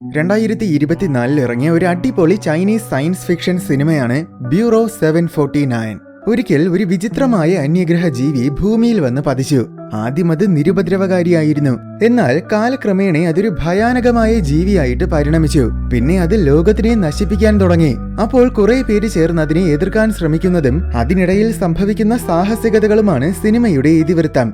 2024 ഇറങ്ങിയ ഒരു അടിപൊളി ചൈനീസ് സയൻസ് ഫിക്ഷൻ സിനിമയാണ് ബ്യൂറോ 749. ഒരിക്കൽ ഒരു വിചിത്രമായ അന്യഗ്രഹ ജീവി ഭൂമിയിൽ വന്ന് പതിച്ചു. ആദ്യം അത് നിരുപദ്രവകാരിയായിരുന്നു. എന്നാൽ കാലക്രമേണ അതൊരു ഭയാനകമായ ജീവിയായിട്ട് പരിണമിച്ചു. പിന്നെ അത് ലോകത്തിനെ നശിപ്പിക്കാൻ തുടങ്ങി. അപ്പോൾ കുറെ പേര് ചേർന്ന് അതിനെ എതിർക്കാൻ ശ്രമിക്കുന്നതും അതിനിടയിൽ സംഭവിക്കുന്ന സാഹസികതകളുമാണ് സിനിമയുടെ ഇതിവൃത്തം.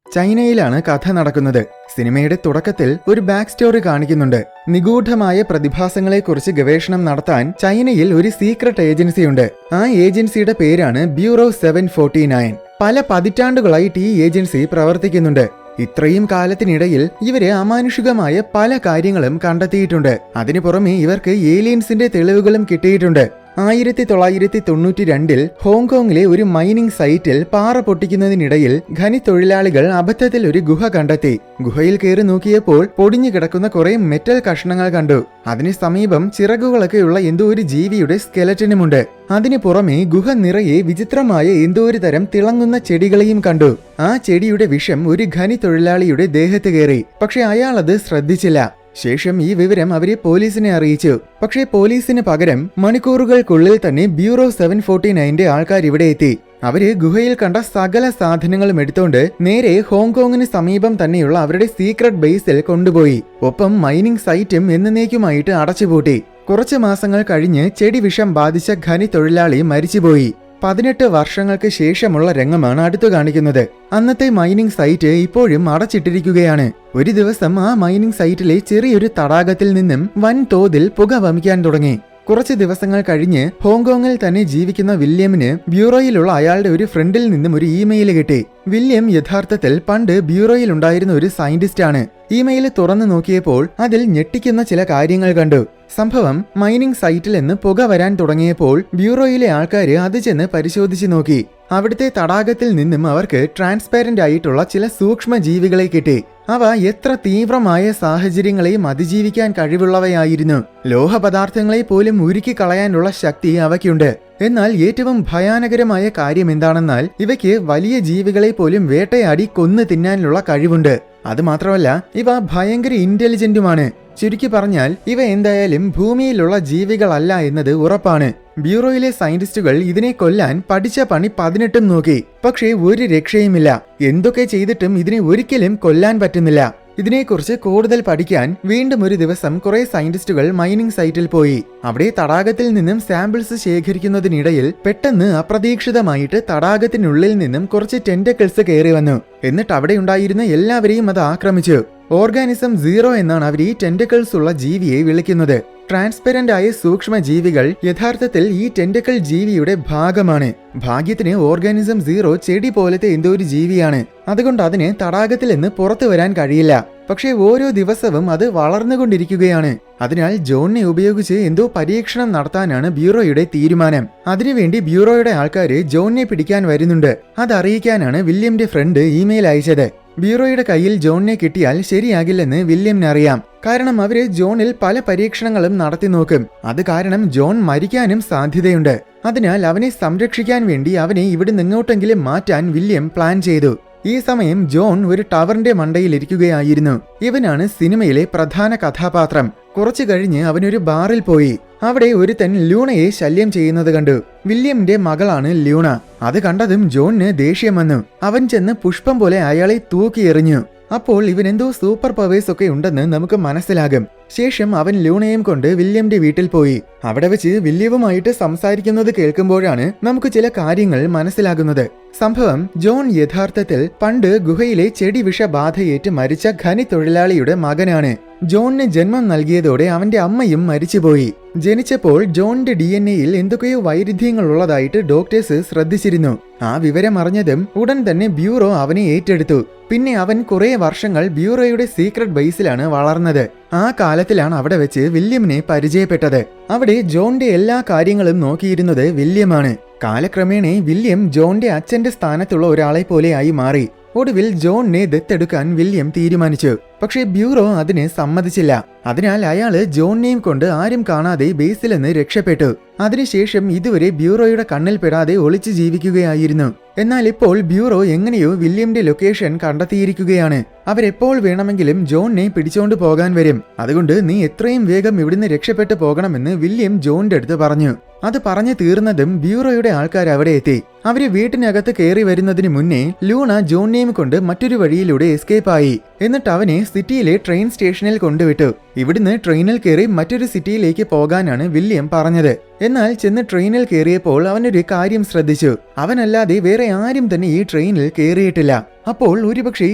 ചൈനയിലാണ് കഥ നടക്കുന്നത്. സിനിമയുടെ തുടക്കത്തിൽ ഒരു ബാക്ക് സ്റ്റോറി കാണിക്കുന്നുണ്ട്. നിഗൂഢമായ പ്രതിഭാസങ്ങളെക്കുറിച്ച് ഗവേഷണം നടത്താൻ ചൈനയിൽ ഒരു സീക്രട്ട് ഏജൻസിയുണ്ട്. ആ ഏജൻസിയുടെ പേരാണ് ബ്യൂറോ 749. പല പതിറ്റാണ്ടുകളായിട്ട് ഈ ഏജൻസി പ്രവർത്തിക്കുന്നുണ്ട്. ഇത്രയും കാലത്തിനിടയിൽ ഇവര് അമാനുഷികമായ പല കാര്യങ്ങളും കണ്ടെത്തിയിട്ടുണ്ട്. അതിനു പുറമെ ഇവർക്ക് ഏലിയൻസിന്റെ തെളിവുകളും കിട്ടിയിട്ടുണ്ട്. 1992 ഹോങ്കോങ്ങിലെ ഒരു മൈനിങ് സൈറ്റിൽ പാറ പൊട്ടിക്കുന്നതിനിടയിൽ ഖനി തൊഴിലാളികൾ അബദ്ധത്തിൽ ഒരു ഗുഹ കണ്ടെത്തി. ഗുഹയിൽ കയറി നോക്കിയപ്പോൾ പൊടിഞ്ഞു കിടക്കുന്ന കുറെ മെറ്റൽ കഷ്ണങ്ങൾ കണ്ടു. അതിന് സമീപം ചിറകുകളൊക്കെയുള്ള എന്തോ ഒരു ജീവിയുടെ സ്കെലറ്റനുമുണ്ട്. അതിനു പുറമെ ഗുഹ നിറയെ വിചിത്രമായ എന്തോ ഒരു തരം തിളങ്ങുന്ന ചെടികളെയും കണ്ടു. ആ ചെടിയുടെ വിഷം ഒരു ഖനി തൊഴിലാളിയുടെ ദേഹത്ത് കയറി. പക്ഷെ അയാൾ അത് ശ്രദ്ധിച്ചില്ല. ശേഷം ഈ വിവരം അവരെ പോലീസിനെ അറിയിച്ചു. പക്ഷേ പോലീസിന് പകരം മണിക്കൂറുകൾക്കുള്ളിൽ തന്നെ ബ്യൂറോ 749 ആൾക്കാർ ഇവിടെ എത്തി. അവര് ഗുഹയിൽ കണ്ട സകല സാധനങ്ങളും എടുത്തോണ്ട് നേരെ ഹോങ്കോങ്ങിന് സമീപം തന്നെയുള്ള അവരുടെ സീക്രട്ട് ബേസിൽ കൊണ്ടുപോയി. ഒപ്പം മൈനിങ് സൈറ്റും എന്നേക്കുമായിട്ട് അടച്ചുപൂട്ടി. കുറച്ചു മാസങ്ങൾ കഴിഞ്ഞ് ചെടി വിഷം ബാധിച്ച ഖനി തൊഴിലാളി മരിച്ചുപോയി. 18 വർഷങ്ങൾക്ക് ശേഷമുള്ള രംഗമാണ് അടുത്തു കാണിക്കുന്നത്. അന്നത്തെ മൈനിങ് സൈറ്റ് ഇപ്പോഴും അടച്ചിട്ടിരിക്കുകയാണ്. ഒരു ദിവസം ആ മൈനിങ് സൈറ്റിലെ ചെറിയൊരു തടാകത്തിൽ നിന്നും വൻതോതിൽ പുക വമിക്കാൻ തുടങ്ങി. കുറച്ച് ദിവസങ്ങൾ കഴിഞ്ഞ് ഹോങ്കോങ്ങിൽ തന്നെ ജീവിക്കുന്ന വില്യമിന് ബ്യൂറോയിലുള്ള അയാളുടെ ഒരു ഫ്രണ്ടിൽ നിന്നും ഒരു ഇമെയിൽ കിട്ടി. വില്യം യഥാർത്ഥത്തിൽ പണ്ട് ബ്യൂറോയിൽ ഉണ്ടായിരുന്ന ഒരു സയന്റിസ്റ്റ് ആണ്. ഇമെയിൽ തുറന്നു നോക്കിയപ്പോൾ അതിൽ ഞെട്ടിക്കുന്ന ചില കാര്യങ്ങൾ കണ്ടു. സംഭവം മൈനിങ് സൈറ്റിൽ നിന്ന് പുക വരാൻ തുടങ്ങിയപ്പോൾ ബ്യൂറോയിലെ ആൾക്കാര് അത് ചെന്ന് പരിശോധിച്ചു നോക്കി. അവിടുത്തെ തടാകത്തിൽ നിന്നും അവർക്ക് ട്രാൻസ്പാരന്റ് ആയിട്ടുള്ള ചില സൂക്ഷ്മ ജീവികളെ കിട്ടി. അവ എത്ര തീവ്രമായ സാഹചര്യങ്ങളെയും അതിജീവിക്കാൻ കഴിവുള്ളവയായിരുന്നു. ലോഹപദാർത്ഥങ്ങളെ പോലും ഉരുക്കി കളയാനുള്ള ശക്തി അവയ്ക്കുണ്ട്. എന്നാൽ ഏറ്റവും ഭയാനകരമായ കാര്യം എന്താണെന്നാൽ ഇവയ്ക്ക് വലിയ ജീവികളെ പോലും വേട്ടയാടി കൊന്നു തിന്നാനുള്ള കഴിവുണ്ട്. അതുമാത്രമല്ല ഇവ ഭയങ്കര ഇന്റലിജന്റുമാണ്. ചുരുക്കി പറഞ്ഞാൽ ഇവ എന്തായാലും ഭൂമിയിലുള്ള ജീവികളല്ല എന്നത് ഉറപ്പാണ്. ബ്യൂറോയിലെ സയന്റിസ്റ്റുകൾ ഇതിനെ കൊല്ലാൻ പഠിച്ച പണി 18 നോക്കി. പക്ഷേ ഒരു രക്ഷയുമില്ല. എന്തൊക്കെ ചെയ്തിട്ടും ഇതിനെ ഒരിക്കലും കൊല്ലാൻ പറ്റുന്നില്ല. ഇതിനെക്കുറിച്ച് കൂടുതൽ പഠിക്കാൻ വീണ്ടും ഒരു ദിവസം കുറെ സയന്റിസ്റ്റുകൾ മൈനിങ് സൈറ്റിൽ പോയി. അവിടെ തടാകത്തിൽ നിന്നും സാമ്പിൾസ് ശേഖരിക്കുന്നതിനിടയിൽ പെട്ടെന്ന് അപ്രതീക്ഷിതമായിട്ട് തടാകത്തിനുള്ളിൽ നിന്നും കുറച്ച് ടെന്റക്കിൾസ് കയറി വന്നു. എന്നിട്ട് അവിടെ ഉണ്ടായിരുന്ന എല്ലാവരെയും അത് ആക്രമിച്ചു. ഓർഗാനിസം 0 എന്നാണ് അവർ ഈ ടെന്റക്കിൾസ് ഉള്ള ജീവിയെ വിളിക്കുന്നത്. ട്രാൻസ്പെറന്റ് ആയ സൂക്ഷ്മ ജീവികൾ യഥാർത്ഥത്തിൽ ഈ ടെന്റക്കിൾ ജീവിയുടെ ഭാഗമാണ്. ഭാഗ്യത്തിന് ഓർഗാനിസം 0 ചെടി പോലത്തെ എന്തോ ഒരു ജീവിയാണ്. അതുകൊണ്ട് അതിന് തടാകത്തിൽ നിന്ന് പുറത്തു വരാൻ കഴിയില്ല. പക്ഷേ ഓരോ ദിവസവും അത് വളർന്നുകൊണ്ടിരിക്കുകയാണ്. അതിനാൽ ജോണിനെ ഉപയോഗിച്ച് എന്തോ പരീക്ഷണം നടത്താനാണ് ബ്യൂറോയുടെ തീരുമാനം. അതിനുവേണ്ടി ബ്യൂറോയുടെ ആൾക്കാര് ജോണിനെ പിടിക്കാൻ വരുന്നുണ്ട്. അതറിയിക്കാനാണ് വില്യമിന്റെ ഫ്രണ്ട് ഇമെയിൽ അയച്ചത്. ബ്യൂറോയുടെ കയ്യിൽ ജോണിനെ കിട്ടിയാൽ ശരിയാകില്ലെന്ന് വില്യമിന് അറിയാം. കാരണം അവര് ജോണിൽ പല പരീക്ഷണങ്ങളും നടത്തി നോക്കും. അത് കാരണം ജോൺ മരിക്കാനും സാധ്യതയുണ്ട്. അതിനാൽ അവനെ സംരക്ഷിക്കാൻ വേണ്ടി അവനെ ഇവിടെ നിങ്ങോട്ടെങ്കിലും മാറ്റാൻ വില്യം പ്ലാൻ ചെയ്തു. ഈ സമയം ജോൺ ഒരു ടവറിന്റെ മണ്ടയിൽ ഇരിക്കുകയായിരുന്നു. ഇവനാണ് സിനിമയിലെ പ്രധാന കഥാപാത്രം. കുറച്ചു കഴിഞ്ഞ് അവനൊരു ബാറിൽ പോയി. അവിടെ ഒരുത്തൻ ലൂണയെ ശല്യം ചെയ്യുന്നത് കണ്ടു. വില്യമിന്റെ മകളാണ് ലൂണ. അത് കണ്ടതും ജോണിന് ദേഷ്യം വന്നു. അവൻ ചെന്ന് പുഷ്പം പോലെ അയാളെ തൂക്കിയെറിഞ്ഞു. അപ്പോൾ ഇവനെന്തോ സൂപ്പർ പവേഴ്സ് ഒക്കെ ഉണ്ടെന്ന് നമുക്ക് മനസ്സിലാകും. ശേഷം അവൻ ലൂണയും കൊണ്ട് വില്യമിന്റെ വീട്ടിൽ പോയി. അവിടെ വെച്ച് വില്യവുമായിട്ട് സംസാരിക്കുന്നത് കേൾക്കുമ്പോഴാണ് നമുക്ക് ചില കാര്യങ്ങൾ മനസ്സിലാകുന്നത്. സംഭവം ജോൺ യഥാർത്ഥത്തിൽ പണ്ട് ഗുഹയിലെ ചെടി വിഷബാധയേറ്റ് മരിച്ച ഖനി തൊഴിലാളിയുടെ മകനാണ്. ജോണിന് ജന്മം നൽകിയതോടെ അവന്റെ അമ്മയും മരിച്ചുപോയി. ജനിച്ചപ്പോൾ ജോണിന്റെ DNA-യിൽ എന്തൊക്കെയോ വൈരുദ്ധ്യങ്ങൾ ഉള്ളതായിട്ട് ഡോക്ടേഴ്സ് ശ്രദ്ധിച്ചിരുന്നു. ആ വിവരം അറിഞ്ഞതും ഉടൻ തന്നെ ബ്യൂറോ അവനെ ഏറ്റെടുത്തു. പിന്നെ അവൻ കുറെ വർഷങ്ങൾ ബ്യൂറോയുടെ സീക്രട്ട് ബേസിലാണ് വളർന്നത്. ആ കാലത്തിലാണ് അവിടെ വെച്ച് വില്യമിനെ പരിചയപ്പെട്ടത്. അവിടെ ജോണിന്റെ എല്ലാ കാര്യങ്ങളും നോക്കിയിരുന്നത് വില്യമാണ്. കാലക്രമേണ വില്യം ജോണിന്റെ അച്ഛന്റെ സ്ഥാനത്തുള്ള ഒരാളെ പോലെയായി മാറി. ഒടുവിൽ ജോണിനെ ദത്തെടുക്കാൻ വില്യം തീരുമാനിച്ചു. പക്ഷേ ബ്യൂറോ അതിന് സമ്മതിച്ചില്ല. അതിനാൽ അയാള് ജോണിനെയും കൊണ്ട് ആരും കാണാതെ ബേസിൽ നിന്ന് രക്ഷപ്പെട്ടു. അതിനുശേഷം ഇതുവരെ ബ്യൂറോയുടെ കണ്ണിൽ പെടാതെ ഒളിച്ചു ജീവിക്കുകയായിരുന്നു. എന്നാൽ ഇപ്പോൾ ബ്യൂറോ എങ്ങനെയോ വില്യമിന്റെ ലൊക്കേഷൻ കണ്ടെത്തിയിരിക്കുകയാണ്. അവരെപ്പോൾ വേണമെങ്കിലും ജോണിനെ പിടിച്ചോണ്ട് പോകാൻ വരും. അതുകൊണ്ട് നീ എത്രയും വേഗം ഇവിടുന്ന് രക്ഷപ്പെട്ടു പോകണമെന്ന് വില്യം ജോണിന്റെ അടുത്ത് പറഞ്ഞു. അത് പറഞ്ഞു തീർന്നതും ബ്യൂറോയുടെ ആൾക്കാർ അവിടെ എത്തി. അവര് വീട്ടിനകത്ത് കയറി വരുന്നതിന് മുന്നേ ലൂണ ജോണിനെയും കൊണ്ട് മറ്റൊരു വഴിയിലൂടെ എസ്കേപ്പ് ആയി. എന്നിട്ട് അവനെ സിറ്റിയിലെ ട്രെയിൻ സ്റ്റേഷനിൽ കൊണ്ടുവിട്ടു. ഇവിടുന്ന് ട്രെയിനിൽ കയറി മറ്റൊരു സിറ്റിയിലേക്ക് പോകാനാണ് വില്യം പറഞ്ഞത്. എന്നാൽ ചെന്ന് ട്രെയിനിൽ കയറിയപ്പോൾ അവനൊരു കാര്യം ശ്രദ്ധിച്ചു. അവനല്ലാതെ വേറെ ആരും തന്നെ ഈ ട്രെയിനിൽ കയറിയിട്ടില്ല. അപ്പോൾ ഒരുപക്ഷെ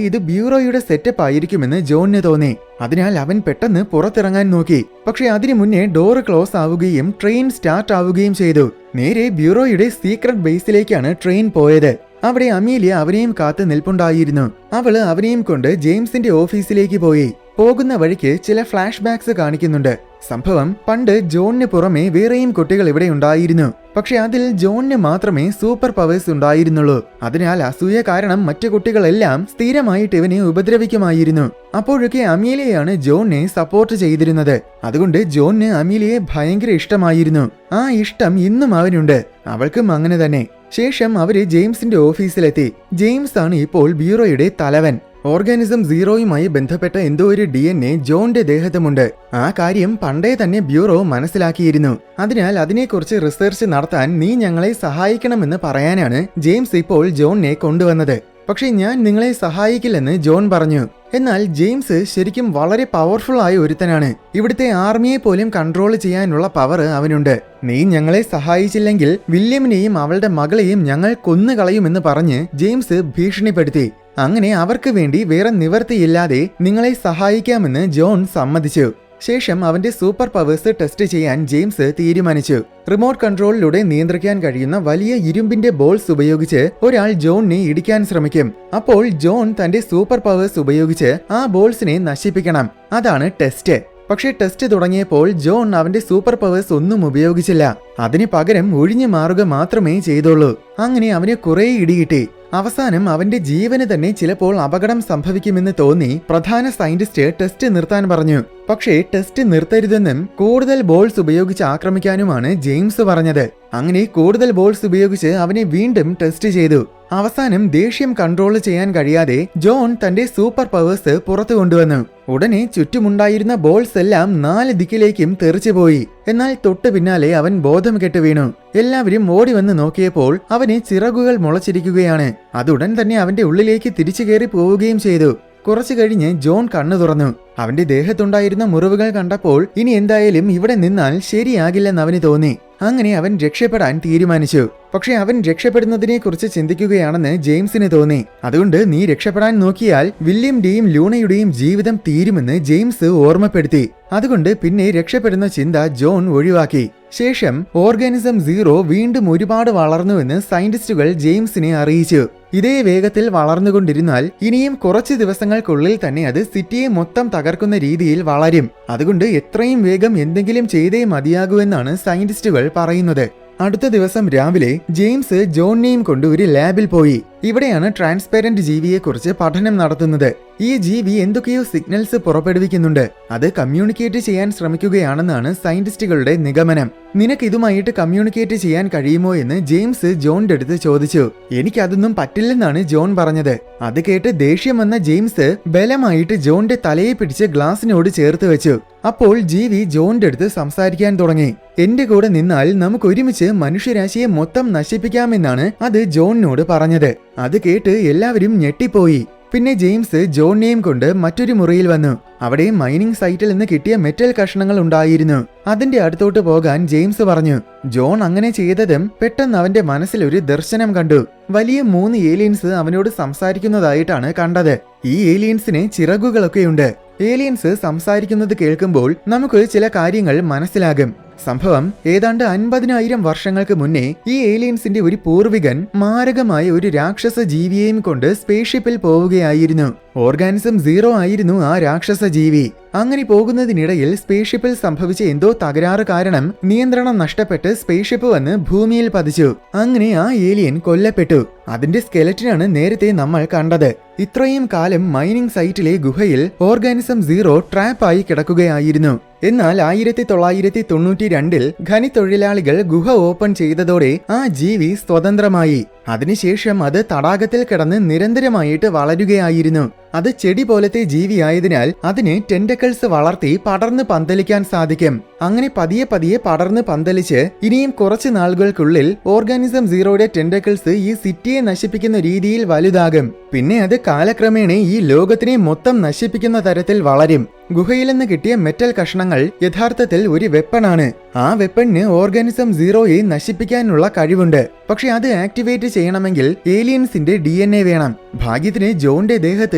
ഇത് ബ്യൂറോയുടെ സെറ്റപ്പ് ആയിരിക്കുമെന്ന് ജോണിന് തോന്നി. അതിനാൽ അവൻ പെട്ടെന്ന് പുറത്തിറങ്ങാൻ നോക്കി. പക്ഷെ അതിനു മുന്നേ ഡോറ് ക്ലോസ് ആവുകയും ട്രെയിൻ സ്റ്റാർട്ട് ആവുകയും ചെയ്തു. നേരെ ബ്യൂറോയുടെ സീക്രട്ട് ബേസിലേക്കാണ് ട്രെയിൻ പോയത്. അവിടെ അമീലിയ അവനെയും കാത്ത് നിൽപ്പുണ്ടായിരുന്നു. അവള് അവനെയും കൊണ്ട് ജെയിംസിന്റെ ഓഫീസിലേക്ക് പോയി. പോകുന്ന വഴിക്ക് ചില ഫ്ലാഷ് ബാക്സ് കാണിക്കുന്നുണ്ട്. സംഭവം പണ്ട് ജോണിന് പുറമെ വേറെയും കുട്ടികൾ ഇവിടെ ഉണ്ടായിരുന്നു. പക്ഷെ അതിൽ ജോണിന് മാത്രമേ സൂപ്പർ പവേഴ്സ് ഉണ്ടായിരുന്നുള്ളൂ. അതിനാൽ അസൂയ കാരണം മറ്റു കുട്ടികളെല്ലാം സ്ഥിരമായിട്ട് ഇവനെ ഉപദ്രവിക്കുമായിരുന്നു. അപ്പോഴൊക്കെ അമീലിയയാണ് ജോണിനെ സപ്പോർട്ട് ചെയ്തിരുന്നത്. അതുകൊണ്ട് ജോണിന് അമീലിയെ ഭയങ്കര ഇഷ്ടമായിരുന്നു. ആ ഇഷ്ടം ഇന്നും അവനുണ്ട്. അവൾക്കും അങ്ങനെ തന്നെ. ശേഷം അവര് ജെയിംസിന്റെ ഓഫീസിലെത്തി. ജെയിംസ് ആണ് ഇപ്പോൾ ബ്യൂറോയുടെ തലവൻ. ഓർഗാനിസം സീറോയുമായി ബന്ധപ്പെട്ട എന്തോ ഒരു DNA ജോണിന്റെ ദേഹത്തുമുണ്ട്. ആ കാര്യം പണ്ടേ തന്നെ ബ്യൂറോ മനസ്സിലാക്കിയിരുന്നു. അതിനാൽ അതിനെക്കുറിച്ച് റിസർച്ച് നടത്താൻ നീ ഞങ്ങളെ സഹായിക്കണമെന്ന് പറയാനാണ് ജെയിംസ് ഇപ്പോൾ ജോണിനെ കൊണ്ടുവന്നത്. പക്ഷെ ഞാൻ നിങ്ങളെ സഹായിക്കില്ലെന്ന് ജോൺ പറഞ്ഞു. എന്നാൽ ജെയിംസ് ശരിക്കും വളരെ പവർഫുൾ ആയ ഒരുത്തനാണ്. ഇവിടുത്തെ ആർമിയെ പോലും കൺട്രോൾ ചെയ്യാനുള്ള പവർ അവനുണ്ട്. നീ ഞങ്ങളെ സഹായിച്ചില്ലെങ്കിൽ വില്യമിനെയും അവളുടെ മകളെയും ഞങ്ങൾ കൊന്നുകളയുമെന്ന് പറഞ്ഞ് ജെയിംസ് ഭീഷണിപ്പെടുത്തി. അങ്ങനെ അവർക്ക് വേണ്ടി വേറെ നിവർത്തിയില്ലാതെ നിങ്ങളെ സഹായിക്കാമെന്ന് ജോൺ സമ്മതിച്ചു. ശേഷം അവന്റെ സൂപ്പർ പവേഴ്സ് ടെസ്റ്റ് ചെയ്യാൻ ജെയിംസ് തീരുമാനിച്ചു. റിമോട്ട് കൺട്രോളിലൂടെ നിയന്ത്രിക്കാൻ കഴിയുന്ന വലിയ ഇരുമ്പിന്റെ ബോൾസ് ഉപയോഗിച്ച് ഒരാൾ ജോണിനെ ഇടിക്കാൻ ശ്രമിക്കും. അപ്പോൾ ജോൺ തന്റെ സൂപ്പർ പവേഴ്സ് ഉപയോഗിച്ച് ആ ബോൾസിനെ നശിപ്പിക്കണം. അതാണ് ടെസ്റ്റ്. പക്ഷേ ടെസ്റ്റ് തുടങ്ങിയപ്പോൾ ജോൺ അവന്റെ സൂപ്പർ പവേഴ്സ് ഒന്നും ഉപയോഗിച്ചില്ല. അതിന് പകരം ഒഴിഞ്ഞു മാറുക മാത്രമേ ചെയ്തുള്ളൂ. അങ്ങനെ അവന് കുറെ ഇടികിട്ടി. അവസാനം അവന്റെ ജീവന് തന്നെ ചിലപ്പോൾ അപകടം സംഭവിക്കുമെന്ന് തോന്നി പ്രധാന സയന്റിസ്റ്റ് ടെസ്റ്റ് നിർത്താൻ പറഞ്ഞു. പക്ഷേ ടെസ്റ്റ് നിർത്തരുതെന്നും കൂടുതൽ ബോൾസ് ഉപയോഗിച്ച് ആക്രമിക്കാനുമാണ് ജെയിംസ് പറഞ്ഞത്. അങ്ങനെ കൂടുതൽ ബോൾസ് ഉപയോഗിച്ച് അവനെ വീണ്ടും ടെസ്റ്റ് ചെയ്തു. അവസാനം ദേഷ്യം കൺട്രോൾ ചെയ്യാൻ കഴിയാതെ ജോൺ തന്റെ സൂപ്പർ പവേഴ്സ് പുറത്തു കൊണ്ടുവന്നു. ഉടനെ ചുറ്റുമുണ്ടായിരുന്ന ബോൾസ് എല്ലാം 4 ദിക്കിലേക്കും തെറിച്ചുപോയി. എന്നാൽ തൊട്ടു പിന്നാലെ അവൻ ബോധം കെട്ട് വീണു. എല്ലാവരും ഓടി വന്ന് നോക്കിയപ്പോൾ അവന് ചിറകുകൾ മുളച്ചിരിക്കുകയാണ്. അതുടൻ തന്നെ അവന്റെ ഉള്ളിലേക്ക് തിരിച്ചു കയറി പോവുകയും ചെയ്തു. കുറച്ചു കഴിഞ്ഞ് ജോൺ കണ്ണു തുറന്നു. അവന്റെ ദേഹത്തുണ്ടായിരുന്ന മുറിവുകൾ കണ്ടപ്പോൾ ഇനി എന്തായാലും ഇവിടെ നിന്നാൽ ശരിയാകില്ലെന്ന് അവന് തോന്നി. അങ്ങനെ അവൻ രക്ഷപ്പെടാൻ തീരുമാനിച്ചു. പക്ഷെ അവൻ രക്ഷപ്പെടുന്നതിനെ കുറിച്ച് ചിന്തിക്കുകയാണെന്ന് ജെയിംസിന് തോന്നി. അതുകൊണ്ട് നീ രക്ഷപ്പെടാൻ നോക്കിയാൽ വില്യമിന്റെയും ലൂണയുടെയും ജീവിതം തീരുമെന്ന് ജെയിംസ് ഓർമ്മപ്പെടുത്തി. അതുകൊണ്ട് പിന്നെ രക്ഷപ്പെടുന്ന ചിന്ത ജോൺ ഒഴിവാക്കി. ശേഷം ഓർഗാനിസം സീറോ വീണ്ടും ഒരുപാട് വളർന്നുവെന്ന് സയന്റിസ്റ്റുകൾ ജെയിംസിനെ അറിയിച്ചു. ഇതേ വേഗത്തിൽ വളർന്നുകൊണ്ടിരുന്നാൽ ഇനിയും കുറച്ച് ദിവസങ്ങൾക്കുള്ളിൽ തന്നെ അത് സിറ്റിയെ മൊത്തം തകർക്കുന്ന രീതിയിൽ വളരും. അതുകൊണ്ട് എത്രയും വേഗം എന്തെങ്കിലും ചെയ്തേ മതിയാകൂവെന്നാണ് സയന്റിസ്റ്റുകൾ പറയുന്നത്. അടുത്ത ദിവസം രാവിലെ ജെയിംസ് ജോണിനെയും കൊണ്ട് ഒരു ലാബിൽ പോയി. ഇവിടെയാണ് ട്രാൻസ്പെറന്റ് ജീവിയെക്കുറിച്ച് പഠനം നടത്തുന്നത്. ഈ ജീവി എന്തൊക്കെയോ സിഗ്നൽസ് പുറപ്പെടുവിക്കുന്നുണ്ട്. അത് കമ്മ്യൂണിക്കേറ്റ് ചെയ്യാൻ ശ്രമിക്കുകയാണെന്നാണ് സയന്റിസ്റ്റുകളുടെ നിഗമനം. നിനക്ക് ഇതുമായിട്ട് കമ്മ്യൂണിക്കേറ്റ് ചെയ്യാൻ കഴിയുമോ എന്ന് ജെയിംസ് ജോണിന്റെ അടുത്ത് ചോദിച്ചു. എനിക്കതൊന്നും പറ്റില്ലെന്നാണ് ജോൺ പറഞ്ഞത്. അത് കേട്ട് ദേഷ്യം വന്ന ജെയിംസ് ബലമായിട്ട് ജോണിന്റെ തലയെ പിടിച്ച് ഗ്ലാസിനോട് ചേർത്ത് വെച്ചു. അപ്പോൾ ജീവി ജോണിന്റെ അടുത്ത് സംസാരിക്കാൻ തുടങ്ങി. എന്റെ കൂടെ നിന്നാൽ നമുക്ക് ഒരുമിച്ച് മനുഷ്യരാശിയെ മൊത്തം നശിപ്പിക്കാമെന്നാണ് അത് ജോണിനോട് പറഞ്ഞത്. അത് കേട്ട് എല്ലാവരും ഞെട്ടിപ്പോയി. പിന്നെ ജെയിംസ് ജോണിനെയും കൊണ്ട് മറ്റൊരു മുറിയിൽ വന്നു. അവിടെ മൈനിങ് സൈറ്റിൽ നിന്ന് കിട്ടിയ മെറ്റൽ കഷ്ണങ്ങൾ ഉണ്ടായിരുന്നു. അതിന്റെ അടുത്തോട്ട് പോകാൻ ജെയിംസ് പറഞ്ഞു. ജോൺ അങ്ങനെ ചെയ്തതും പെട്ടെന്ന് അവന്റെ മനസ്സിൽ ഒരു ദർശനം കണ്ടു. വലിയ 3 ഏലിയൻസ് അവനോട് സംസാരിക്കുന്നതായിട്ടാണ് കണ്ടത്. ഈ ഏലിയൻസിന് ചിറകുകളൊക്കെയുണ്ട്. ഏലിയൻസ് സംസാരിക്കുന്നത് കേൾക്കുമ്പോൾ നമുക്ക് ചില കാര്യങ്ങൾ മനസ്സിലാകും. സംഭവം ഏതാണ്ട് 50,000 വർഷങ്ങൾക്ക് മുന്നേ ഈ ഏലിയൻസിന്റെ ഒരു പൂർവികൻ മാരകമായ ഒരു രാക്ഷസ ജീവിയെയും കൊണ്ട് സ്പേസ്ഷിപ്പിൽ പോവുകയായിരുന്നു. ഓർഗാനിസം സീറോ ആയിരുന്നു ആ രാക്ഷസ ജീവി. അങ്ങനെ പോകുന്നതിനിടയിൽ സ്പേസ്ഷിപ്പിൽ സംഭവിച്ച എന്തോ തകരാറ് കാരണം നിയന്ത്രണം നഷ്ടപ്പെട്ട് സ്പേസ്ഷിപ്പ് വന്ന് ഭൂമിയിൽ പതിച്ചു. അങ്ങനെ ആ ഏലിയൻ കൊല്ലപ്പെട്ടു. അതിന്റെ സ്കെലറ്റിനാണ് നേരത്തെ നമ്മൾ കണ്ടത്. ഇത്രയും കാലം മൈനിങ് സൈറ്റിലെ ഗുഹയിൽ ഓർഗാനിസം സീറോ ട്രാപ്പായി കിടക്കുകയായിരുന്നു. എന്നാൽ 1992 ഖനിത്തൊഴിലാളികൾ ഗുഹ ഓപ്പൺ ചെയ്തതോടെ ആ ജീവി സ്വതന്ത്രമായി. അതിനുശേഷം അത് തടാകത്തിൽ കിടന്ന് നിരന്തരമായിട്ട് വളരുകയായിരുന്നു. അത് ചെടി പോലത്തെ ജീവിയായതിനാൽ അതിന് ടെന്റക്കിൾസ് വളർത്തി പടർന്ന് പന്തലിക്കാൻ സാധിക്കും. അങ്ങനെ പതിയെ പതിയെ പടർന്ന് പന്തലിച്ച് ഇനിയും കുറച്ച് നാളുകൾക്കുള്ളിൽ ഓർഗാനിസം സീറോയുടെ ടെന്റക്കിൾസ് ഈ സിറ്റിയെ നശിപ്പിക്കുന്ന രീതിയിൽ വലുതാകും. പിന്നെ അത് കാലക്രമേണ ഈ ലോകത്തിനെ മൊത്തം നശിപ്പിക്കുന്ന തരത്തിൽ വളരും. ഗുഹയിൽ നിന്ന് കിട്ടിയ മെറ്റൽ കഷ്ണങ്ങൾ യഥാർത്ഥത്തിൽ ഒരു വെപ്പണാണ്. ആ വെപ്പണിന് ഓർഗാനിസം സീറോയെ നശിപ്പിക്കാനുള്ള കഴിവുണ്ട്. പക്ഷെ അത് ആക്ടിവേറ്റ് ചെയ്യണമെങ്കിൽ ഏലിയൻസിന്റെ DNA വേണം. ഭാഗ്യത്തിന് ജോണിന്റെ ദേഹത്ത്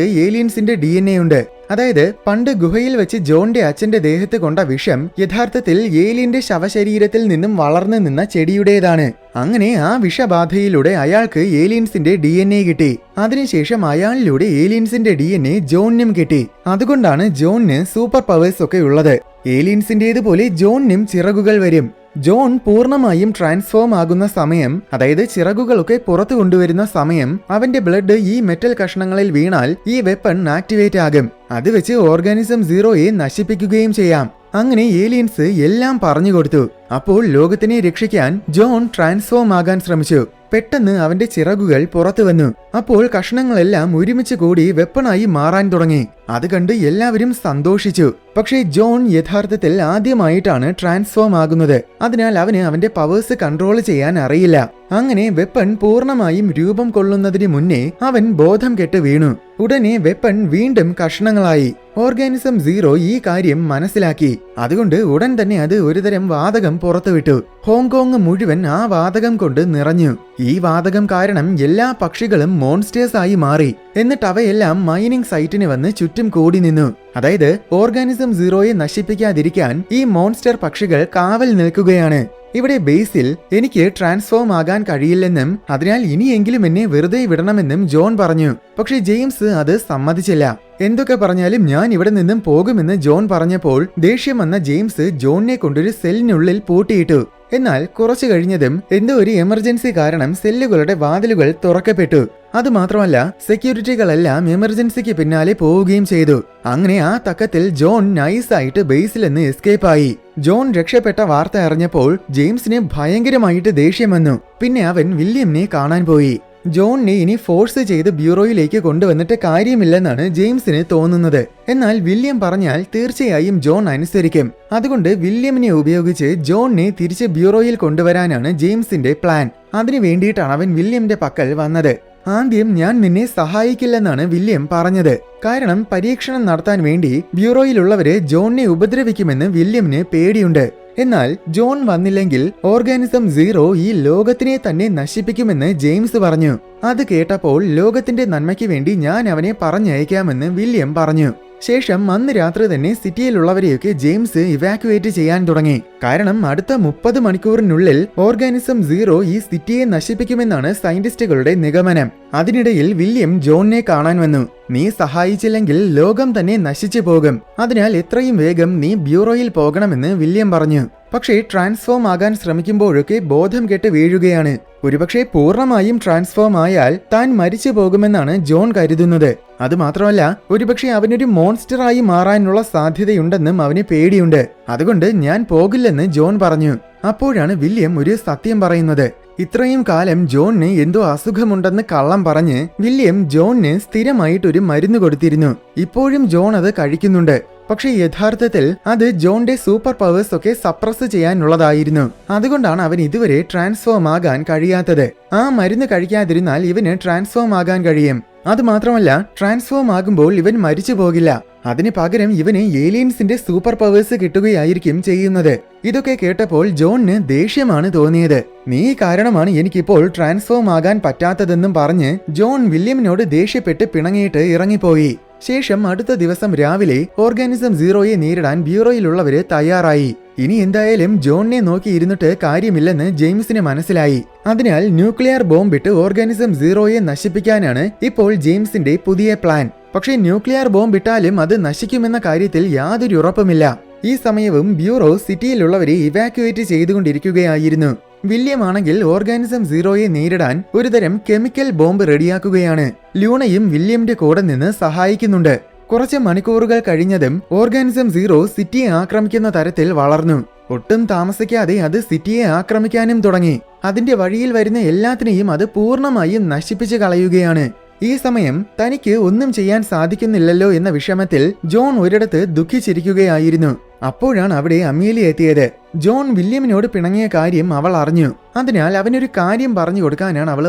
ഏലിയൻസിന്റെ DNA ഉണ്ട്. അതായത് പണ്ട് ഗുഹയിൽ വെച്ച് ജോണിന്റെ അച്ഛന്റെ ദേഹത്ത് കൊണ്ട വിഷം യഥാർത്ഥത്തിൽ ഏലിയന്റെ ശവശരീരത്തിൽ നിന്നും വളർന്നു നിന്ന ചെടിയുടേതാണ്. അങ്ങനെ ആ വിഷബാധയിലൂടെ അയാൾക്ക് ഏലിയൻസിന്റെ DNA കിട്ടി. അതിനുശേഷം അയാളിലൂടെ ഏലിയൻസിന്റെ DNA ജോണിനും കിട്ടി. അതുകൊണ്ടാണ് ജോണിന് സൂപ്പർ പവേഴ്സ് ഒക്കെ ഉള്ളത്. ഏലിയൻസിന്റേതുപോലെ ജോണിനും ചിറകുകൾ വരും. ജോൺ പൂർണ്ണമായും ട്രാൻസ്ഫോം ആകുന്ന സമയം, അതായത് ചിറകുകളൊക്കെ പുറത്തു കൊണ്ടുവരുന്ന സമയം, അവന്റെ ബ്ലഡ് ഈ മെറ്റൽ കഷ്ണങ്ങളിൽ വീണാൽ ഈ വെപ്പൺ ആക്ടിവേറ്റ് ആകും. അത് വെച്ച് ഓർഗാനിസം സീറോയെ നശിപ്പിക്കുകയും ചെയ്യാം. അങ്ങനെ ഏലിയൻസ് എല്ലാം പറഞ്ഞു കൊടുത്തു. അപ്പോൾ ലോകത്തിനെ രക്ഷിക്കാൻ ജോൺ ട്രാൻസ്ഫോം ആകാൻ ശ്രമിച്ചു. പെട്ടെന്ന് അവന്റെ ചിറകുകൾ പുറത്തു വന്നു. അപ്പോൾ കഷ്ണങ്ങളെല്ലാം ഒരുമിച്ച് കൂടി വെപ്പണായി മാറാൻ തുടങ്ങി. അത് കണ്ട് എല്ലാവരും സന്തോഷിച്ചു. പക്ഷേ ജോൺ യഥാർത്ഥത്തിൽ ആദ്യമായിട്ടാണ് ട്രാൻസ്ഫോം ആകുന്നത്. അതിനാൽ അവന് അവന്റെ പവേഴ്സ് കൺട്രോൾ ചെയ്യാൻ അറിയില്ല. അങ്ങനെ വെപ്പൺ പൂർണ്ണമായും രൂപം കൊള്ളുന്നതിന് മുന്നേ അവൻ ബോധം കെട്ട് വീണു. ഉടനെ വെപ്പൺ വീണ്ടും കഷ്ണങ്ങളായി. ഓർഗാനിസം സീറോ ഈ കാര്യം മനസ്സിലാക്കി. അതുകൊണ്ട് ഉടൻ തന്നെ അത് ഒരുതരം വാതകം പുറത്തുവിട്ടു. ഹോങ്കോങ് മുഴുവൻ ആ വാതകം കൊണ്ട് നിറഞ്ഞു. ഈ വാതകം കാരണം എല്ലാ പക്ഷികളും മോൺസ്റ്റേഴ്സ് ആയി മാറി. എന്നിട്ട് അവയെല്ലാം മൈനിങ് സൈറ്റിന് വന്ന് ചുറ്റും കൂടി നിന്നു. അതായത് ഓർഗാനിസം സീറോയെ നശിപ്പിക്കാതിരിക്കാൻ ഈ മോൺസ്റ്റർ പക്ഷികൾ കാവൽ നിൽക്കുകയാണ്. ഇവിടെ ബേസിൽ എനിക്ക് ട്രാൻസ്ഫോം ആകാൻ കഴിയില്ലെന്നും അതിനാൽ ഇനിയെങ്കിലും എന്നെ വെറുതെ വിടണമെന്നും ജോൺ പറഞ്ഞു. പക്ഷെ ജെയിംസ് അത് സമ്മതിച്ചില്ല. എന്തൊക്കെ പറഞ്ഞാലും ഞാൻ ഇവിടെ നിന്നും പോകുമെന്ന് ജോൺ പറഞ്ഞപ്പോൾ ദേഷ്യം വന്ന ജെയിംസ് ജോണിനെ കൊണ്ടൊരു സെല്ലിനുള്ളിൽ പൂട്ടിയിട്ടു. എന്നാൽ കുറച്ചു കഴിഞ്ഞതും എന്തോ ഒരു എമർജൻസി കാരണം സെല്ലുകളുടെ വാതിലുകൾ തുറക്കപ്പെട്ടു. അതുമാത്രമല്ല സെക്യൂരിറ്റികളെല്ലാം എമർജൻസിക്ക് പിന്നാലെ പോവുകയും ചെയ്തു. അങ്ങനെ ആ തക്കത്തിൽ ജോൺ നൈസായിട്ട് ബേസിൽ നിന്ന് എസ്കേപ്പ് ആയി. ജോൺ രക്ഷപ്പെട്ട വാർത്ത അറിഞ്ഞപ്പോൾ ജെയിംസിന് ഭയങ്കരമായിട്ട് ദേഷ്യം വന്നു. പിന്നെ അവൻ വില്യമിനെ കാണാൻ പോയി. ജോണിനെ ഇനി ഫോഴ്സ് ചെയ്ത് ബ്യൂറോയിലേക്ക് കൊണ്ടുവന്നിട്ട് കാര്യമില്ലെന്നാണ് ജെയിംസിന് തോന്നുന്നത്. എന്നാൽ വില്യം പറഞ്ഞാൽ തീർച്ചയായും ജോൺ അനുസരിക്കും. അതുകൊണ്ട് വില്യമിനെ ഉപയോഗിച്ച് ജോണിനെ തിരിച്ച് ബ്യൂറോയിൽ കൊണ്ടുവരാനാണ് ജെയിംസിന്റെ പ്ലാൻ. അതിനു വേണ്ടിയിട്ടാണ് അവൻ വില്യമിന്റെ പക്കൽ വന്നത്. ആദ്യം ഞാൻ നിന്നെ സഹായിക്കില്ലെന്നാണ് വില്യം പറഞ്ഞത്. കാരണം പരീക്ഷണം നടത്താൻ വേണ്ടി ബ്യൂറോയിലുള്ളവരെ ജോണിനെ ഉപദ്രവിക്കുമെന്ന് വില്യമിന് പേടിയുണ്ട്. എന്നാൽ ജോൺ വന്നില്ലെങ്കിൽ ഓർഗാനിസം സീറോ ഈ ലോകത്തിനെ തന്നെ നശിപ്പിക്കുമെന്ന് ജെയിംസ് പറഞ്ഞു. അത് കേട്ടപ്പോൾ ലോകത്തിന്റെ നന്മയ്ക്ക് വേണ്ടി ഞാൻ അവനെ പറഞ്ഞയക്കാമെന്ന് വില്യം പറഞ്ഞു. ശേഷം അന്ന് രാത്രി തന്നെ സിറ്റിയിലുള്ളവരെയൊക്കെ ജെയിംസ് ഇവാക്യുവേറ്റ് ചെയ്യാൻ തുടങ്ങി. കാരണം അടുത്ത 30 മണിക്കൂറിനുള്ളിൽ ഓർഗാനിസം സീറോ ഈ സിറ്റിയെ നശിപ്പിക്കുമെന്നാണ് സയന്റിസ്റ്റുകളുടെ നിഗമനം. അതിനിടയിൽ വില്യം ജോണിനെ കാണാൻ വന്നു. നീ സഹായിച്ചില്ലെങ്കിൽ ലോകം തന്നെ നശിച്ചു പോകും. അതിനാൽ എത്രയും വേഗം നീ ബ്യൂറോയിൽ പോകണമെന്ന് വില്യം പറഞ്ഞു. പക്ഷേ ട്രാൻസ്ഫോം ആകാൻ ശ്രമിക്കുമ്പോഴൊക്കെ ബോധം കെട്ട് വീഴുകയാണ്. ഒരുപക്ഷെ പൂർണ്ണമായും ട്രാൻസ്ഫോം ആയാൽ താൻ മരിച്ചു പോകുമെന്നാണ് ജോൺ കരുതുന്നത്. അതുമാത്രമല്ല ഒരുപക്ഷെ അവനൊരു മോൺസ്റ്ററായി മാറാനുള്ള സാധ്യതയുണ്ടെന്നും അവന് പേടിയുണ്ട്. അതുകൊണ്ട് ഞാൻ പോകില്ലെന്ന് ജോൺ പറഞ്ഞു. അപ്പോഴാണ് വില്യം ഒരു സത്യം പറയുന്നത്. ഇത്രയും കാലം ജോണിന് എന്തോ അസുഖമുണ്ടെന്ന് കള്ളം പറഞ്ഞ് വില്യം ജോണിന് സ്ഥിരമായിട്ടൊരു മരുന്ന് കൊടുത്തിരുന്നു. ഇപ്പോഴും ജോൺ അത് കഴിക്കുന്നുണ്ട്. പക്ഷെ യഥാർത്ഥത്തിൽ അത് ജോണിന്റെ സൂപ്പർ പവേഴ്സ് ഒക്കെ സപ്രസ് ചെയ്യാനുള്ളതായിരുന്നു. അതുകൊണ്ടാണ് അവൻ ഇതുവരെ ട്രാൻസ്ഫോം ആകാൻ കഴിയാത്തത്. ആ മരുന്ന് കഴിക്കാതിരുന്നാൽ ഇവന് ട്രാൻസ്ഫോം ആകാൻ കഴിയും. അതുമാത്രമല്ല ട്രാൻസ്ഫോം ആകുമ്പോൾ ഇവൻ മരിച്ചു പോകില്ല. അതിന് പകരം ഇവന് ഏലിയൻസിന്റെ സൂപ്പർ പവേഴ്സ് കിട്ടുകയായിരിക്കും ചെയ്യുന്നത്. ഇതൊക്കെ കേട്ടപ്പോൾ ജോണിന് ദേഷ്യമാണ് തോന്നിയത്. നീ കാരണമാണ് എനിക്കിപ്പോൾ ട്രാൻസ്ഫോം ആകാൻ പറ്റാത്തതെന്നും പറഞ്ഞ് ജോൺ വില്യമിനോട് ദേഷ്യപ്പെട്ട് പിണങ്ങിയിട്ട് ഇറങ്ങിപ്പോയി. ശേഷം അടുത്ത ദിവസം രാവിലെ ഓർഗാനിസം സീറോയെ നേരിടാൻ ബ്യൂറോയിലുള്ളവര് തയ്യാറായി. ഇനി എന്തായാലും ജോണിനെ നോക്കി ഇരുന്നിട്ട് കാര്യമില്ലെന്ന് ജെയിംസിന് മനസ്സിലായി. അതിനാൽ ന്യൂക്ലിയർ ബോംബിട്ട് ഓർഗാനിസം സീറോയെ നശിപ്പിക്കാനാണ് ഇപ്പോൾ ജെയിംസിന്റെ പുതിയ പ്ലാൻ. പക്ഷേ ന്യൂക്ലിയർ ബോംബിട്ടാലും അത് നശിക്കുമെന്ന കാര്യത്തിൽ യാതൊരു ഉറപ്പുമില്ല. ഈ സമയവും ബ്യൂറോ സിറ്റിയിലുള്ളവരെ ഇവാക്യുവേറ്റ് ചെയ്തുകൊണ്ടിരിക്കുകയായിരുന്നു. വില്യം ആണെങ്കിൽ ഓർഗാനിസം സീറോയെ നേരിടാൻ ഒരുതരം കെമിക്കൽ ബോംബ് റെഡിയാക്കുകയാണ്. ലൂണയും വില്യമിന്റെ കൂടെ നിന്ന് സഹായിക്കുന്നുണ്ട്. കുറച്ച് മണിക്കൂറുകൾ കഴിഞ്ഞതും ഓർഗാനിസം സീറോ സിറ്റിയെ ആക്രമിക്കുന്ന തരത്തിൽ വളർന്നു. ഒട്ടും താമസിക്കാതെ അത് സിറ്റിയെ ആക്രമിക്കാനും തുടങ്ങി. അതിന്റെ വഴിയിൽ വരുന്ന എല്ലാത്തിനെയും അത് പൂർണ്ണമായും നശിപ്പിച്ചു കളയുകയാണ്. ഈ സമയം തനിക്ക് ഒന്നും ചെയ്യാൻ സാധിക്കുന്നില്ലല്ലോ എന്ന വിഷമത്തിൽ ജോൺ ഒരിടത്ത് ദുഃഖിച്ചിരിക്കുകയായിരുന്നു. അപ്പോഴാണ് അവിടെ അമീലിയ എത്തിയത്. ജോൺ വില്യമിനോട് പിണങ്ങിയ കാര്യം അവൾ അറിഞ്ഞു. അതിനാൽ അവനൊരു കാര്യം പറഞ്ഞു കൊടുക്കാനാണ് അവൾ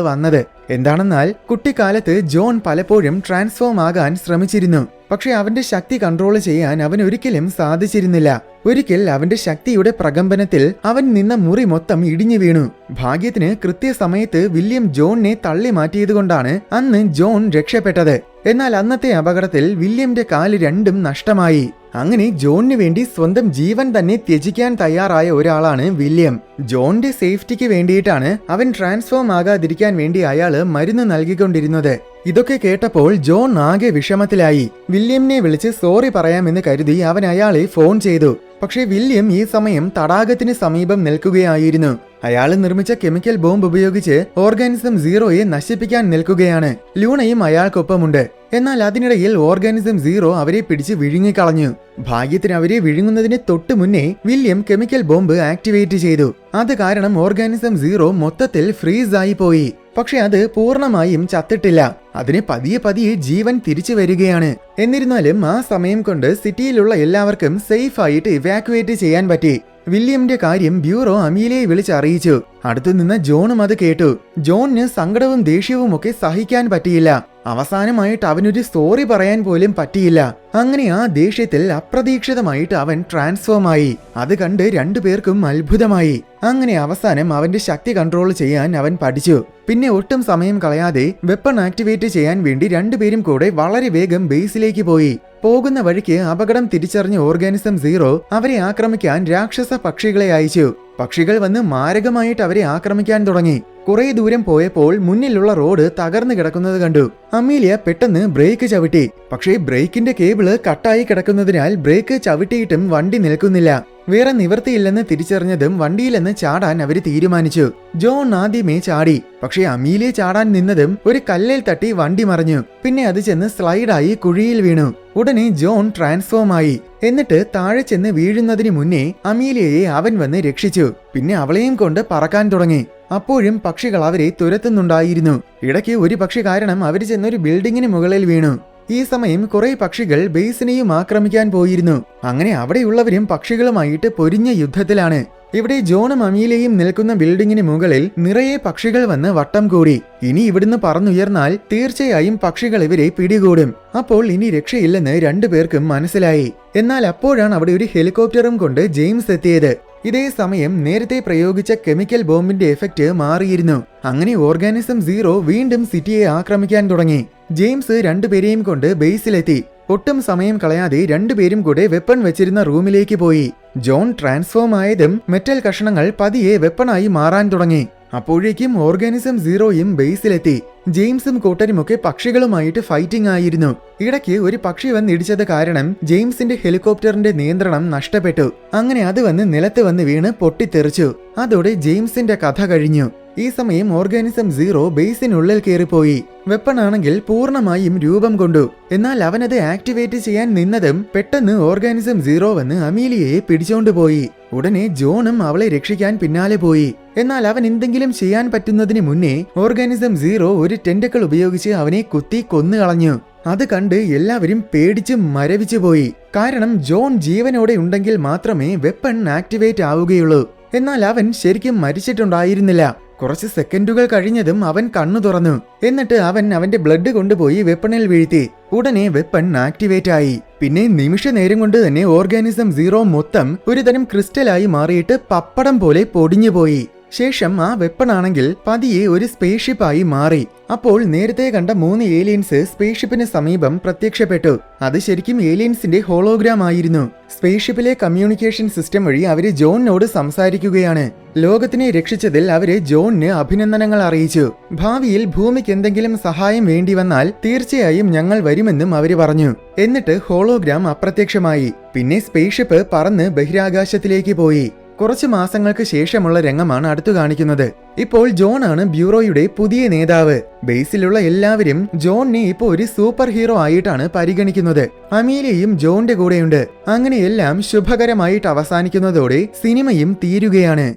വന്നത്. എന്താണെന്നാൽ കുട്ടിക്കാലത്ത് ജോൺ പലപ്പോഴും ട്രാൻസ്ഫോം ആകാൻ ശ്രമിച്ചിരുന്നു. പക്ഷെ അവന്റെ ശക്തി കൺട്രോൾ ചെയ്യാൻ അവൻ ഒരിക്കലും സാധിച്ചിരുന്നില്ല. ഒരിക്കൽ അവന്റെ ശക്തിയുടെ പ്രകമ്പനത്തിൽ അവൻ നിന്ന മുറി മൊത്തം ഇടിഞ്ഞു വീണു. ഭാഗ്യത്തിന് കൃത്യസമയത്ത് വില്യം ജോണിനെ തള്ളി മാറ്റിയതുകൊണ്ടാണ് അന്ന് ജോൺ രക്ഷപ്പെട്ടത്. എന്നാൽ അന്നത്തെ അപകടത്തിൽ വില്യമിന്റെ കാല് രണ്ടും നഷ്ടമായി. അങ്ങനെ ജോണിന് വേണ്ടി സ്വന്തം ജീവൻ തന്നെ ത്യജിക്കാൻ തയ്യാറായ ഒരാളാണ് വില്യം. ജോണിന്റെ സേഫ്റ്റിക്ക് വേണ്ടിയിട്ടാണ് അവൻ ട്രാൻസ്ഫോം ആകാതിരിക്കാൻ വേണ്ടി അയാള് മരുന്ന് നൽകിക്കൊണ്ടിരുന്നത്. ഇതൊക്കെ കേട്ടപ്പോൾ ജോൺ ആകെ വിഷമത്തിലായി. വില്യമിനെ വിളിച്ച് സോറി പറയാമെന്ന് കരുതി അവൻ അയാളെ ഫോൺ ചെയ്തു. പക്ഷേ വില്യം ഈ സമയം തടാകത്തിന് സമീപം നിൽക്കുകയായിരുന്നു. അയാൾ നിർമ്മിച്ച കെമിക്കൽ ബോംബ് ഉപയോഗിച്ച് ഓർഗാനിസം സീറോയെ നശിപ്പിക്കാൻ നിൽക്കുകയാണ്. ലൂണയും അയാൾക്കൊപ്പമുണ്ട്. എന്നാൽ അതിനിടയിൽ ഓർഗാനിസം സീറോ അവരെ പിടിച്ച് വിഴുങ്ങിക്കളഞ്ഞു. ഭാഗ്യത്തിന് അവരെ വിഴുങ്ങുന്നതിന് തൊട്ടു മുന്നേ വില്യം കെമിക്കൽ ബോംബ് ആക്ടിവേറ്റ് ചെയ്തു. അത് കാരണം ഓർഗാനിസം സീറോ മൊത്തത്തിൽ ഫ്രീസ് ആയി പോയി. പക്ഷെ അത് പൂർണ്ണമായും ചത്തിട്ടില്ല. അതിന് പതിയെ പതിയെ ജീവൻ തിരിച്ചു വരികയാണ്. എന്നിരുന്നാലും ആ സമയം കൊണ്ട് സിറ്റിയിലുള്ള എല്ലാവർക്കും സേഫ് ആയിട്ട് ഇവാക്യുവേറ്റ് ചെയ്യാൻ പറ്റി. വില്യമിന്റെ കാര്യം ബ്യൂറോ അമീലിയെ വിളിച്ചറിയിച്ചു. അടുത്തുനിന്ന ജോണും അത് കേട്ടു. ജോണിന് സങ്കടവും ദേഷ്യവും ഒക്കെ സഹിക്കാൻ പറ്റിയില്ല. അവസാനമായിട്ട് അവനൊരു സോറി പറയാൻ പോലും പറ്റിയില്ല. അങ്ങനെ ആ ദേഷ്യത്തിൽ അപ്രതീക്ഷിതമായിട്ട് അവൻ ട്രാൻസ്ഫോം ആയി. അത് കണ്ട് രണ്ടുപേർക്കും അത്ഭുതമായി. അങ്ങനെ അവസാനം അവന്റെ ശക്തി കൺട്രോൾ ചെയ്യാൻ അവൻ പഠിച്ചു. പിന്നെ ഒട്ടും സമയം കളയാതെ വെപ്പൺ ആക്ടിവേറ്റ് ചെയ്യാൻ വേണ്ടി രണ്ടുപേരും കൂടെ വളരെ വേഗം ബേസിലേക്ക് പോയി. പോകുന്ന വഴിക്ക് അപകടം തിരിച്ചറിഞ്ഞ ഓർഗാനിസം സീറോ അവരെ ആക്രമിക്കാൻ രാക്ഷസ പക്ഷികളെ അയച്ചു. പക്ഷികൾ വന്ന് മാരകമായിട്ട് അവരെ ആക്രമിക്കാൻ തുടങ്ങി. കുറെ ദൂരം പോയപ്പോൾ മുന്നിലുള്ള റോഡ് തകർന്നു കിടക്കുന്നത് കണ്ടു. അമീലിയ പെട്ടെന്ന് ബ്രേക്ക് ചവിട്ടി. പക്ഷേ ബ്രേക്കിന്റെ കേബിള് കട്ടായി കിടക്കുന്നതിനാൽ ബ്രേക്ക് ചവിട്ടിയിട്ടും വണ്ടി നിൽക്കുന്നില്ല. വേറെ നിവൃത്തിയില്ലെന്ന് തിരിച്ചറിഞ്ഞതും വണ്ടിയിലെന്ന് ചാടാൻ അവര് തീരുമാനിച്ചു. ജോൺ ആദ്യമേ ചാടി. പക്ഷേ അമീലിയ ചാടാൻ നിന്നതും ഒരു കല്ലിൽ തട്ടി വണ്ടി മറിഞ്ഞു. പിന്നെ അത് ചെന്ന് സ്ലൈഡായി കുഴിയിൽ വീണു. ഉടനെ ജോൺ ട്രാൻസ്ഫോം ആയി. എന്നിട്ട് താഴെ ചെന്ന് വീഴുന്നതിന് മുന്നേ അമീലിയയെ അവൻ വന്ന് രക്ഷിച്ചു. പിന്നെ അവളെയും കൊണ്ട് പറക്കാൻ തുടങ്ങി. അപ്പോഴും പക്ഷികൾ അവരെ തുരത്തുന്നുണ്ടായിരുന്നു. ഇടയ്ക്ക് ഒരു പക്ഷി കാരണം അവര് ചെന്നൊരു ബിൽഡിങ്ങിന് മുകളിൽ വീണു. ഈ സമയം കുറെ പക്ഷികൾ ബേസിനെയും ആക്രമിക്കാൻ പോയിരുന്നു. അങ്ങനെ അവിടെയുള്ളവരും പക്ഷികളുമായിട്ട് പൊരിഞ്ഞ യുദ്ധത്തിലാണ്. ഇവിടെ ജോണും അമീലയും നിൽക്കുന്ന ബിൽഡിങ്ങിന് മുകളിൽ നിറയെ പക്ഷികൾ വന്ന് വട്ടം കൂടി. ഇനി ഇവിടുന്ന് പറന്നുയർന്നാൽ തീർച്ചയായും പക്ഷികൾ ഇവരെ പിടികൂടും. അപ്പോൾ ഇനി രക്ഷയില്ലെന്ന് രണ്ടുപേർക്കും മനസ്സിലായി. എന്നാൽ അപ്പോഴാണ് അവിടെ ഒരു ഹെലികോപ്റ്ററും കൊണ്ട് ജെയിംസ് എത്തിയത്. ഇതേ സമയം നേരത്തെ പ്രയോഗിച്ച കെമിക്കൽ ബോംബിന്റെ എഫക്റ്റ് മാറിയിരുന്നു. അങ്ങനെ ഓർഗാനിസം സീറോ വീണ്ടും സിറ്റിയെ ആക്രമിക്കാൻ തുടങ്ങി. ജെയിംസ് രണ്ടുപേരെയും കൊണ്ട് ബേസിലെത്തി. ഒട്ടും സമയം കളയാതെ രണ്ടുപേരും കൂടെ വെപ്പൺ വെച്ചിരുന്ന റൂമിലേക്ക് പോയി. ജോൺ ട്രാൻസ്ഫോം ആയതും മെറ്റൽ കഷണങ്ങൾ പതിയെ വെപ്പണായി മാറാൻ തുടങ്ങി. അപ്പോഴേക്കും ഓർഗാനിസം സീറോയും ബേസിലെത്തി. ജെയിംസും കൂട്ടരുമൊക്കെ പക്ഷികളുമായിട്ട് ഫൈറ്റിംഗ് ആയിരുന്നു. ഇടയ്ക്ക് ഒരു പക്ഷി വന്നിടിച്ചത് കാരണം ജെയിംസിന്റെ ഹെലികോപ്റ്ററിന്റെ നിയന്ത്രണം നഷ്ടപ്പെട്ടു. അങ്ങനെ അത് വന്ന് നിലത്ത് വന്ന് വീണ് പൊട്ടിത്തെറിച്ചു. അതോടെ ജെയിംസിന്റെ കഥ കഴിഞ്ഞു. ഈ സമയം ഓർഗാനിസം സീറോ ബേസിനുള്ളിൽ കയറിപ്പോയി. വെപ്പൺ ആണെങ്കിൽ പൂർണ്ണമായും രൂപം കൊണ്ടു. എന്നാൽ അവനത് ആക്ടിവേറ്റ് ചെയ്യാൻ നിന്നതും പെട്ടെന്ന് ഓർഗാനിസം സീറോ വന്ന് അമീലിയയെ പിടിച്ചോണ്ടുപോയി. ഉടനെ ജോണും അവളെ രക്ഷിക്കാൻ പിന്നാലെ പോയി. എന്നാൽ അവൻ എന്തെങ്കിലും ചെയ്യാൻ പറ്റുന്നതിന് മുന്നേ ഓർഗാനിസം സീറോ ഒരു ടെന്റക്കിൾ ഉപയോഗിച്ച് അവനെ കുത്തി കൊന്നുകളഞ്ഞു. അത് കണ്ട് എല്ലാവരും പേടിച്ച് മരവിച്ചു പോയി. കാരണം ജോൺ ജീവനോടെ ഉണ്ടെങ്കിൽ മാത്രമേ വെപ്പൺ ആക്ടിവേറ്റ് ആവുകയുള്ളൂ. എന്നാൽ അവൻ ശരിക്കും മരിച്ചിട്ടുണ്ടായിരുന്നില്ല. കുറച്ച് സെക്കൻഡുകൾ കഴിഞ്ഞതും അവൻ കണ്ണു തുറന്നു. എന്നിട്ട് അവൻ അവന്റെ ബ്ലഡ് കൊണ്ടുപോയി വെപ്പണിൽ വീഴ്ത്തി. ഉടനെ വെപ്പൺ ആക്ടിവേറ്റ് ആയി. പിന്നെ നിമിഷ നേരം കൊണ്ട് തന്നെ ഓർഗാനിസം സീറോ മൊത്തം ഒരു തരം ക്രിസ്റ്റലായി മാറിയിട്ട് പപ്പടം പോലെ പൊടിഞ്ഞുപോയി. ശേഷം ആ വെപ്പണാണെങ്കിൽ പതിയെ ഒരു സ്പേസ് ഷിപ്പായി മാറി. അപ്പോൾ നേരത്തെ കണ്ട 3 ഏലിയൻസ് സ്പേസ് ഷിപ്പിന് സമീപം പ്രത്യക്ഷപ്പെട്ടു. അത് ശരിക്കും ഏലിയൻസിന്റെ ഹോളോഗ്രാം ആയിരുന്നു. സ്പേസ് ഷിപ്പിലെ കമ്മ്യൂണിക്കേഷൻ സിസ്റ്റം വഴി അവര് ജോണിനോട് സംസാരിക്കുകയാണ്. ലോകത്തിനെ രക്ഷിച്ചതിൽ അവര് ജോണിന് അഭിനന്ദനങ്ങൾ അറിയിച്ചു. ഭാവിയിൽ ഭൂമിക്ക് എന്തെങ്കിലും സഹായം വേണ്ടി വന്നാൽ തീർച്ചയായും ഞങ്ങൾ വരുമെന്നും അവര് പറഞ്ഞു. എന്നിട്ട് ഹോളോഗ്രാം അപ്രത്യക്ഷമായി. പിന്നെ സ്പേസ് ഷിപ്പ് പറന്ന് ബഹിരാകാശത്തിലേക്ക് പോയി. കുറച്ച് മാസങ്ങൾക്ക് ശേഷമുള്ള രംഗമാണ് അടുത്തു കാണിക്കുന്നത്. ഇപ്പോൾ ജോൺ ആണ് ബ്യൂറോയുടെ പുതിയ നേതാവ്. ബേസിലുള്ള എല്ലാവരും ജോണിനെ ഇപ്പോൾ ഒരു സൂപ്പർ ഹീറോ ആയിട്ടാണ് പരിഗണിക്കുന്നത്. അമീലിയയും ജോണിന്റെ കൂടെയുണ്ട്. അങ്ങനെയെല്ലാം ശുഭകരമായിട്ട് അവസാനിക്കുന്നതോടെ സിനിമയും തീരുകയാണ്.